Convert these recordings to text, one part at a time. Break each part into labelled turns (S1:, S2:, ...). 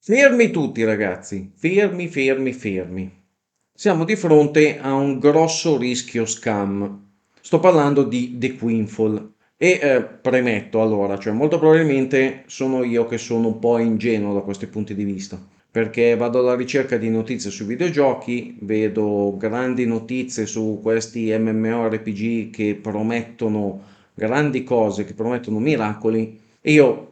S1: Fermi tutti ragazzi, fermi, fermi, fermi. Siamo di fronte a un grosso rischio scam. Sto parlando di The Queenfall e premetto allora, cioè molto probabilmente sono io che sono un po' ingenuo da questi punti di vista, perché vado alla ricerca di notizie sui videogiochi, vedo grandi notizie su questi MMORPG che promettono grandi cose, che promettono miracoli e io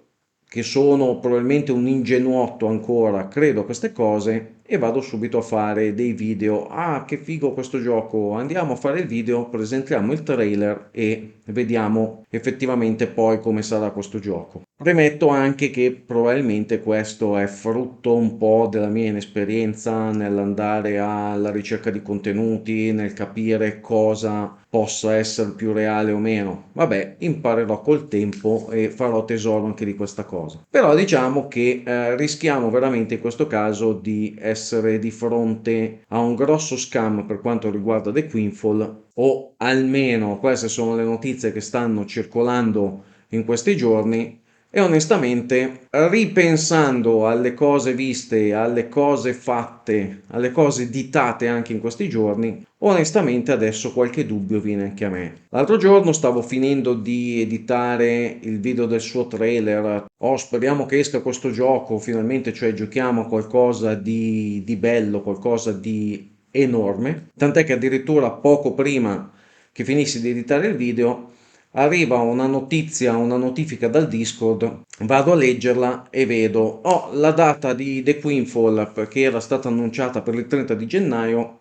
S1: che sono probabilmente un ingenuotto ancora, credo a queste cose e vado subito a fare dei video. Ah, che figo questo gioco! Andiamo a fare il video, presentiamo il trailer e vediamo effettivamente poi come sarà questo gioco. Premetto anche che probabilmente questo è frutto un po' della mia inesperienza nell'andare alla ricerca di contenuti, nel capire cosa possa essere più reale o meno. Vabbè, imparerò col tempo e farò tesoro anche di questa cosa. Però diciamo che rischiamo veramente in questo caso di essere di fronte a un grosso scam per quanto riguarda The Queenfall, o almeno queste sono le notizie che stanno circolando in questi giorni. E onestamente, ripensando alle cose viste, alle cose fatte, alle cose ditate anche in questi giorni, onestamente adesso qualche dubbio viene anche a me. L'altro giorno stavo finendo di editare il video del suo trailer. Oh, speriamo che esca questo gioco finalmente, cioè giochiamo a qualcosa di bello, qualcosa di enorme. Tant'è che addirittura poco prima che finissi di editare il video arriva una notizia, una notifica dal Discord, vado a leggerla e vedo, oh, la data di The Queenfall, perché era stata annunciata per il 30 di gennaio,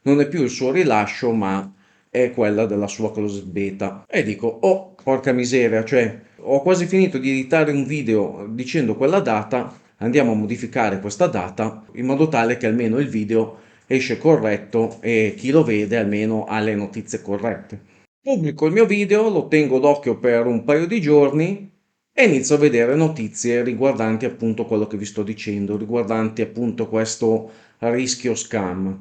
S1: non è più il suo rilascio, ma è quella della sua closed beta. E dico, oh, porca miseria, cioè, ho quasi finito di editare un video dicendo quella data, andiamo a modificare questa data in modo tale che almeno il video esce corretto e chi lo vede almeno ha le notizie corrette. Pubblico il mio video, lo tengo d'occhio per un paio di giorni e inizio a vedere notizie riguardanti appunto quello che vi sto dicendo, riguardanti appunto questo rischio scam.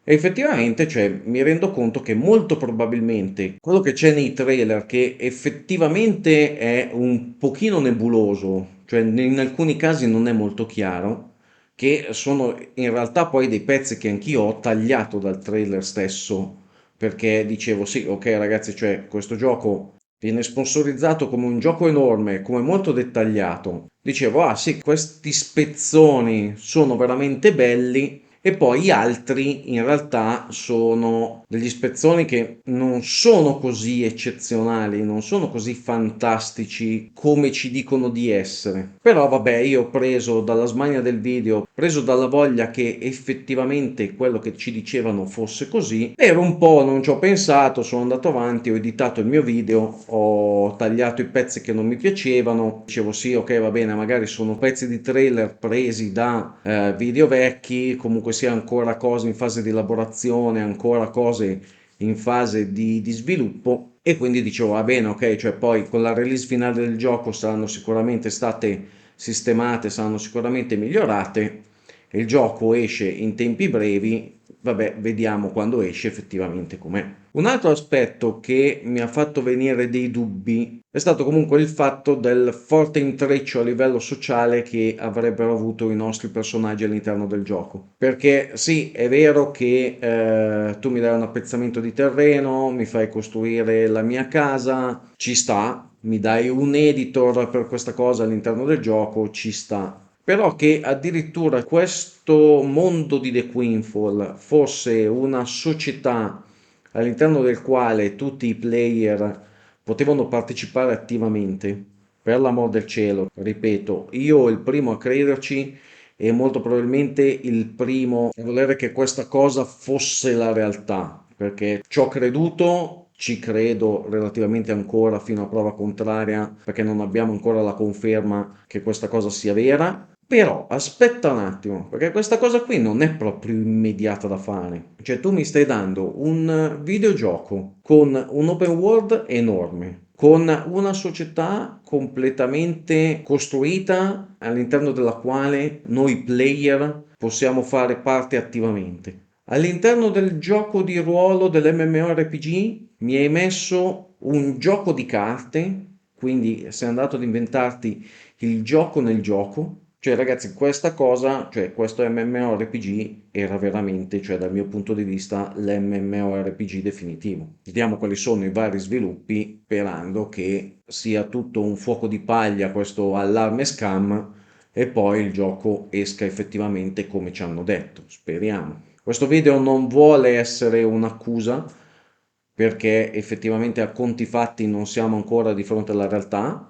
S1: E effettivamente, cioè, mi rendo conto che molto probabilmente quello che c'è nei trailer, che effettivamente è un pochino nebuloso, cioè in alcuni casi non è molto chiaro, che sono in realtà poi dei pezzi che anch'io ho tagliato dal trailer stesso perché dicevo sì, ok ragazzi, cioè questo gioco viene sponsorizzato come un gioco enorme, come molto dettagliato. Dicevo, ah sì, questi spezzoni sono veramente belli e poi gli altri in realtà sono degli spezzoni che non sono così eccezionali, non sono così fantastici come ci dicono di essere. Però vabbè, io ho preso dalla smania del video, preso dalla voglia che effettivamente quello che ci dicevano fosse così, per un po' non ci ho pensato, sono andato avanti, ho editato il mio video, ho tagliato i pezzi che non mi piacevano, dicevo sì, ok, va bene, magari sono pezzi di trailer presi da video vecchi, comunque sia ancora cose in fase di elaborazione, ancora cose in fase di sviluppo e quindi dicevo va bene, ok, cioè poi con la release finale del gioco saranno sicuramente state sistemate, saranno sicuramente migliorate e il gioco esce in tempi brevi, vabbè, vediamo quando esce effettivamente com'è. Un altro aspetto che mi ha fatto venire dei dubbi è stato comunque il fatto del forte intreccio a livello sociale che avrebbero avuto i nostri personaggi all'interno del gioco. Perché sì, è vero che tu mi dai un appezzamento di terreno, mi fai costruire la mia casa, ci sta, mi dai un editor per questa cosa all'interno del gioco, ci sta. Però che addirittura questo mondo di The Queenfall fosse una società all'interno del quale tutti i player potevano partecipare attivamente, per l'amor del cielo, ripeto, io il primo a crederci e molto probabilmente il primo a volere che questa cosa fosse la realtà, perché ci ho creduto, ci credo relativamente ancora fino a prova contraria, perché non abbiamo ancora la conferma che questa cosa sia vera. Però aspetta un attimo, perché questa cosa qui non è proprio immediata da fare. Cioè tu mi stai dando un videogioco con un open world enorme, con una società completamente costruita all'interno della quale noi player possiamo fare parte attivamente. All'interno del gioco di ruolo dell'MMORPG mi hai messo un gioco di carte, quindi sei andato ad inventarti il gioco nel gioco, Cioè, ragazzi, questa cosa, cioè questo MMORPG era veramente, cioè dal mio punto di vista, l'MMORPG definitivo. Vediamo quali sono i vari sviluppi, sperando che sia tutto un fuoco di paglia questo allarme scam e poi il gioco esca effettivamente come ci hanno detto. Speriamo. Questo video non vuole essere un'accusa, perché effettivamente a conti fatti non siamo ancora di fronte alla realtà,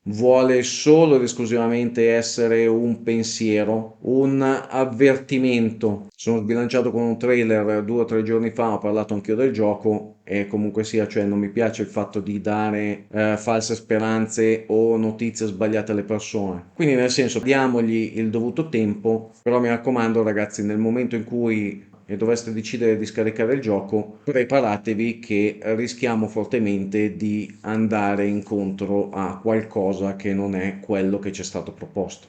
S1: vuole solo ed esclusivamente essere un pensiero, un avvertimento. Sono sbilanciato con un trailer 2 o 3 giorni fa, ho parlato anch'io del gioco e comunque sia, cioè non mi piace il fatto di dare false speranze o notizie sbagliate alle persone. Quindi nel senso, diamogli il dovuto tempo, però mi raccomando ragazzi, nel momento in cui e doveste decidere di scaricare il gioco, preparatevi che rischiamo fortemente di andare incontro a qualcosa che non è quello che ci è stato proposto.